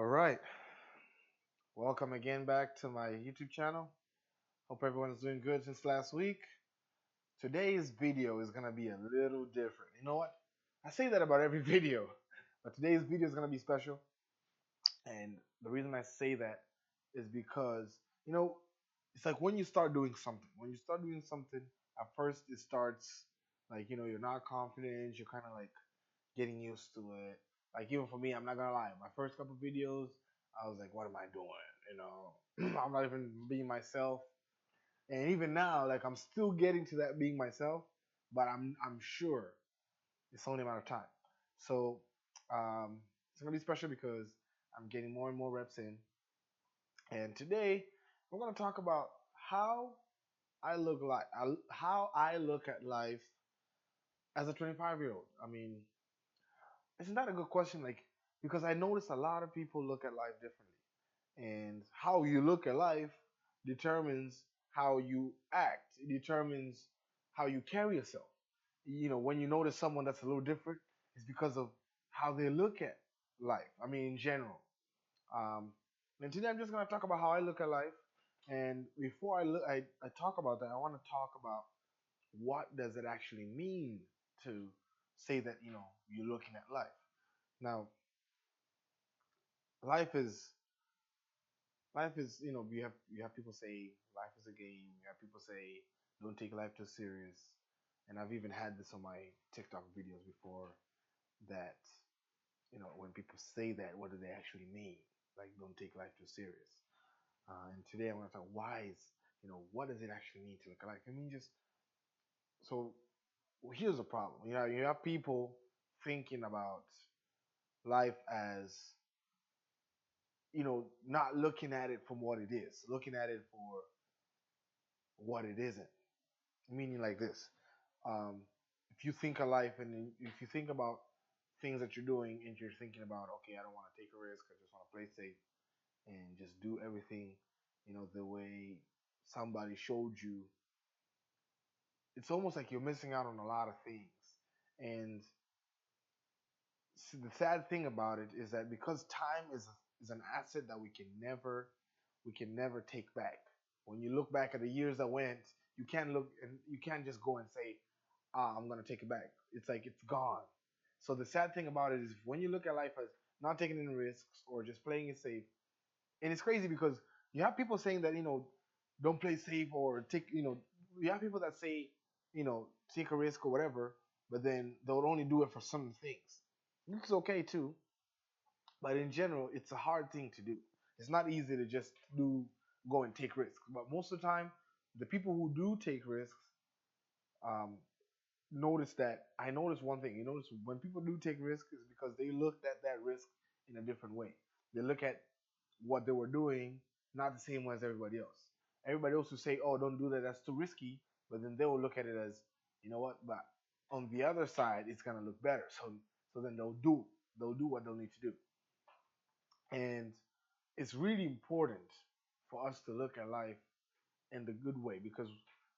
All right. Welcome again back to my YouTube channel. Hope everyone is doing good since last week. Today's video is going to be a little different. You know what? I say that about every video, but today's video is going to be special. And the reason I say that is because, it's like when you start doing something. When you start doing something, at first it starts like, you're not confident. You're kind of like getting used to it. Like even for me, I'm not gonna lie. My first couple videos, I was like, "What am I doing?" I'm not even being myself. And even now, like I'm still getting to that being myself, but I'm sure it's only a matter of time. So it's gonna be special because I'm getting more and more reps in. And today we're gonna talk about how I look at life as a 25-year-old. I mean, isn't that a good question? Like, because I notice a lot of people look at life differently, and how you look at life determines how you act. It determines how you carry yourself. When you notice someone that's a little different, it's because of how they look at life. I mean, in general. Um, and today I'm just gonna talk about how I look at life. And before I talk about that, I want to talk about what does it actually mean to say that you're looking at life. Now, life is you have people say life is a game. You have people say don't take life too serious. And I've even had this on my TikTok videos before that when people say that, what do they actually mean? Like don't take life too serious. And today I want to talk why is what does it actually mean to look at life? I mean just so well, here's the problem. You have people thinking about life as not looking at it from what it is, looking at it for what it isn't. Meaning like this. Um, if you think of life and if you think about things that you're doing and you're thinking about, okay, I don't want to take a risk, I just want to play safe and just do everything, the way somebody showed you, it's almost like you're missing out on a lot of things. And the sad thing about it is that because time is an asset that we can never take back. When you look back at the years that went, you can't just go and say, I'm gonna take it back. It's like it's gone. So the sad thing about it is when you look at life as not taking any risks or just playing it safe, and it's crazy because you have people saying that don't play safe or take you have people that say take a risk or whatever, but then they'll only do it for some things. It's okay too, but in general, it's a hard thing to do. It's not easy to just go and take risks. But most of the time, the people who do take risks, um, notice that I notice one thing. You notice when people do take risks is because they looked at that risk in a different way. They look at what they were doing not the same way as everybody else. Everybody else will say, "Oh, don't do that. That's too risky." But then they will look at it as, you know what? But on the other side, it's gonna look better. So then they'll do what they'll need to do. And it's really important for us to look at life in the good way because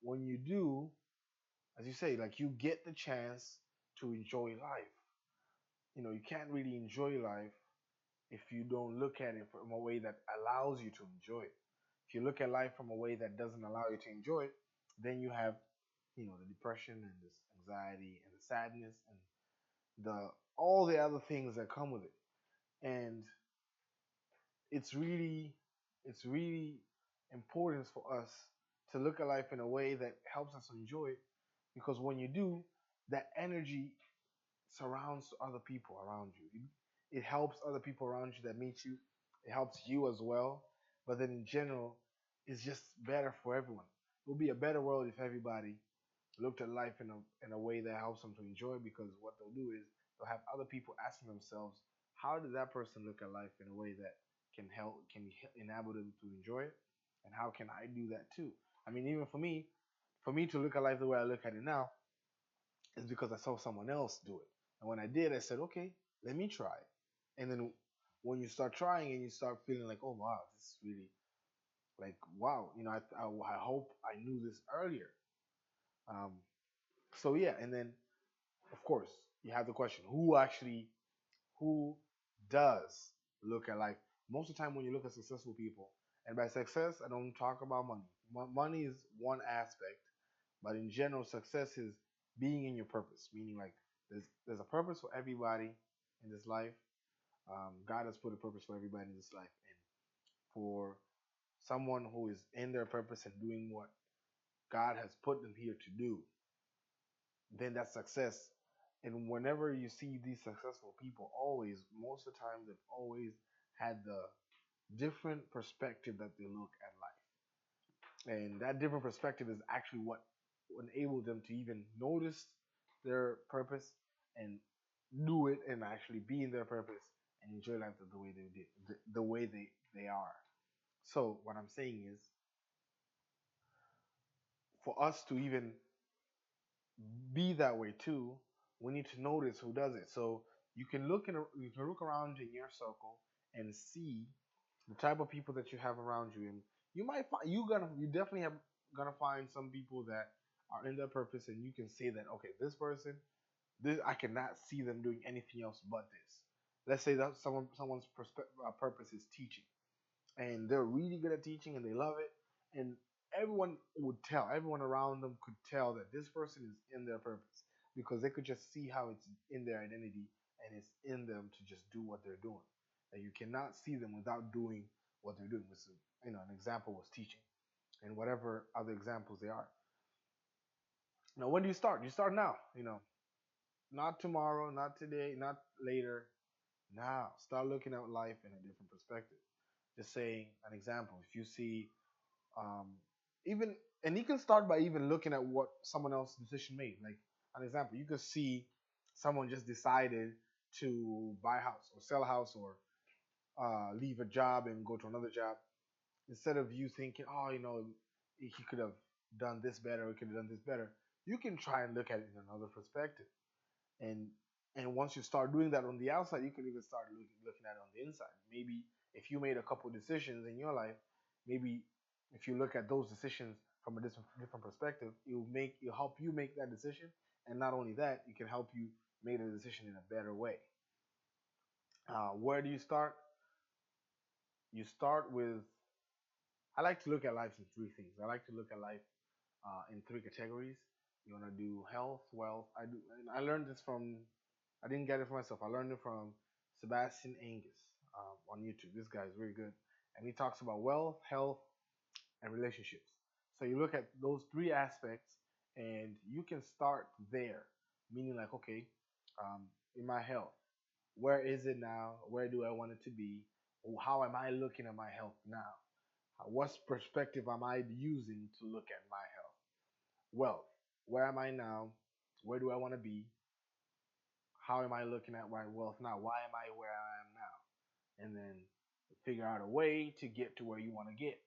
when you do, as you say, like you get the chance to enjoy life. You can't really enjoy life if you don't look at it from a way that allows you to enjoy it. If you look at life from a way that doesn't allow you to enjoy it, then you have, the depression and this anxiety and the sadness and the all the other things that come with it. And it's really it's really important for us to look at life in a way that helps us enjoy it because when you do, that energy surrounds other people around you. It helps other people around you that meet you. It helps you as well. But then in general, it's just better for everyone. It will be a better world if everybody looked at life in a way that helps them to enjoy because what they'll do is they'll have other people asking themselves, how did that person look at life in a way that can enable them to enjoy it? And how can I do that too? I mean, even for me to look at life the way I look at it now is because I saw someone else do it. And when I did, I said, okay, let me try it. And then when you start trying and you start feeling like, oh wow, this is really like wow, I hope I knew this earlier. Um, so yeah, and then of course, you have the question: who does look at life. Most of the time, when you look at successful people, and by success, I don't talk about money. Money is one aspect, but in general, success is being in your purpose, meaning like there's a purpose for everybody in this life. God has put a purpose for everybody in this life, and for someone who is in their purpose and doing what God has put them here to do, then that's success. And whenever you see these successful people, always, most of the time, they've always had the different perspective that they look at life. And that different perspective is actually what enabled them to even notice their purpose and do it and actually be in their purpose and enjoy life the way they did, the way they are. So what I'm saying is, for us to even be that way too, we need to notice who does it. So you can look around in your circle and see the type of people that you have around you, and you definitely have gonna find some people that are in their purpose, and you can say that okay, this person, this I cannot see them doing anything else but this. Let's say that someone's purpose is teaching, and they're really good at teaching and they love it, and everyone around them could tell that this person is in their purpose because they could just see how it's in their identity and it's in them to just do what they're doing. And you cannot see them without doing what they're doing. An example was teaching, and whatever other examples they are. Now, when do you start? You start now. Not tomorrow, not today, not later. Now, start looking at life in a different perspective. Just saying an example. If you see um, even and you can start by even looking at what someone else's decision made. Like an example, you could see someone just decided to buy a house or sell a house or leave a job and go to another job. Instead of you thinking, oh, he could have done this better, he could have done this better. You can try and look at it in another perspective, and once you start doing that on the outside, you can even start looking at it on the inside. Maybe if you made a couple decisions in your life, maybe if you look at those decisions from a different perspective, it'll help you make that decision, and not only that, it can help you make the decision in a better way. Where do you start? You start with. I like to look at life in three things. I like to look at life in three categories. You want to do health, wealth. I do. And I learned this from. I didn't get it for myself. I learned it from Sebastian Angus on YouTube. This guy is really good, and he talks about wealth, health, and relationships. So you look at those three aspects, and you can start there. Meaning, like, okay, um, in my health, where is it now? Where do I want it to be? How am I looking at my health now? What perspective am I using to look at my health? Wealth, where am I now? Where do I want to be? How am I looking at my wealth now? Why am I where I am now? And then figure out a way to get to where you want to get.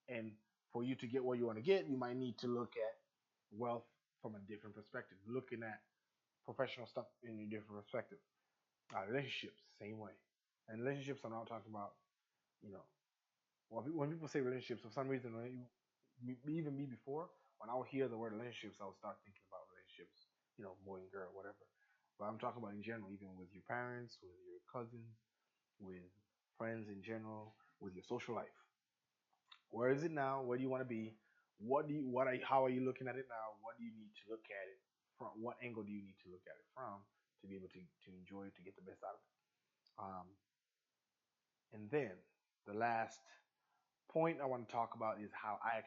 And for you to get where you want to get, you might need to look at wealth from a different perspective, looking at professional stuff in a different perspective. Relationships, same way. And relationships, I'm not talking about, you know, when people say relationships, for some reason, even me before, when I would hear the word relationships, I would start thinking about relationships, boy and girl, whatever. But I'm talking about in general, even with your parents, with your cousins, with friends in general, with your social life. Where is it now? Where do you want to be? How are you looking at it now? What do you need to look at it from? What angle do you need to look at it from to be able to enjoy it, to get the best out of it? And then the last point I want to talk about is how I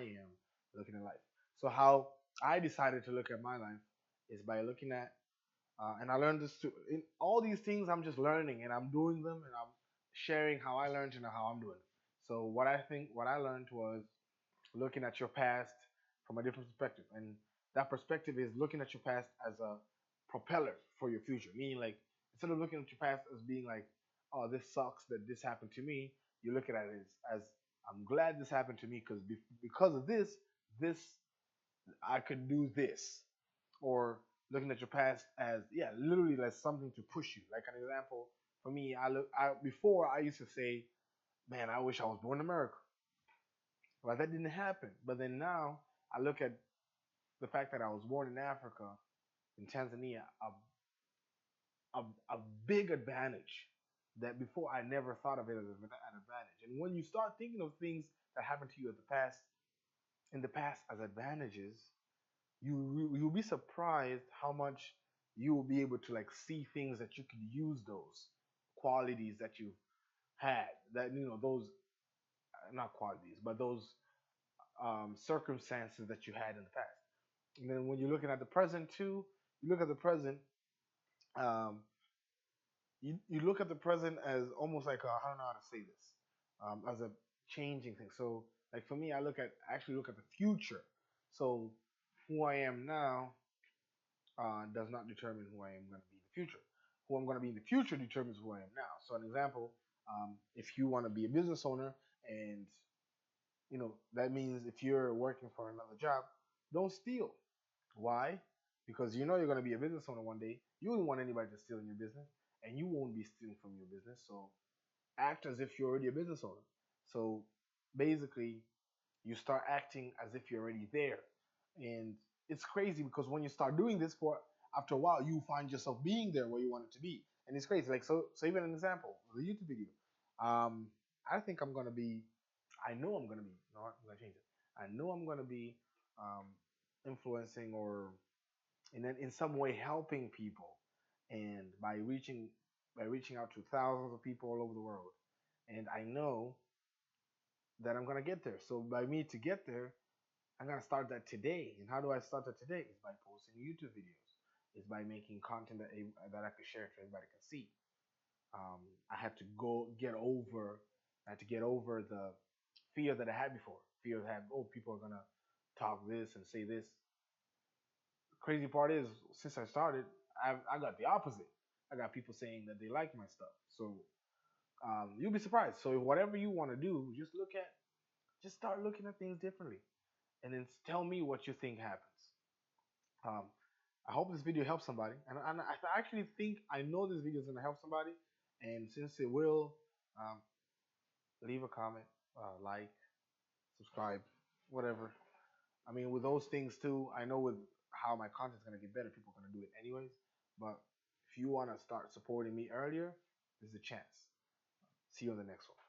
am looking at life. So how I decided to look at my life is by looking at and I learned this too. In all these things, I'm just learning and I'm doing them and I'm sharing how I learned and how I'm doing. So what I learned was looking at your past from a different perspective, and that perspective is looking at your past as a propeller for your future. Meaning, like instead of looking at your past as being like, oh, this sucks that this happened to me, you look at it as I'm glad this happened to me because of this I could do this, or looking at your past as literally like something to push you. Like an example for me, before I used to say, man, I wish I was born in America. Well, that didn't happen. But then now I look at the fact that I was born in Africa, in Tanzania, a, a big advantage. that before I never thought of it as an advantage. And when you start thinking of things that happened to you in the past as advantages, you'll be surprised how much you will be able to like see things that you could use those qualities that you had, that those not qualities but those circumstances that you had in the past. And then when you're looking at the present too, you look at the present. Um, you look at the present as almost like I don't know how to say this, as a changing thing. So like for me, actually look at the future. So who I am now does not determine who I am going to be in the future. Who I'm going to be in the future determines who I am now. So an example, if you want to be a business owner, and that means if you're working for another job, don't steal. Why? Because you're going to be a business owner one day. You wouldn't want anybody to steal in your business, and you won't be stealing from your business. So act as if you're already a business owner. So basically, you start acting as if you're already there. And it's crazy because when you start doing this for after a while, you find yourself being there where you want it to be. And it's crazy. Like so even an example, the YouTube video. Um, I think I'm gonna be I know I'm gonna be no, I'm gonna change it. I know I'm gonna be um influencing or in some way helping people, and by reaching out to thousands of people all over the world. And I know that I'm gonna get there. So by me to get there, I'm gonna start that today. And how do I start that today? Is by posting YouTube videos. Is by making content that I can share so everybody can see. Um, I had to go get over. I had to get over the fear that I had before. Fear that people are gonna talk this and say this. The crazy part is, since I started, I got the opposite. I got people saying that they like my stuff. So you'll be surprised. So whatever you want to do, just start looking at things differently, and then tell me what you think happens. Um, I hope this video helps somebody, and I actually think I know this video is gonna help somebody. And since it will, um, leave a comment, like, subscribe, whatever. I mean, with those things too, I know with how my content's gonna get better, people are gonna do it anyways. But if you wanna start supporting me earlier, there's a chance. See you on the next one.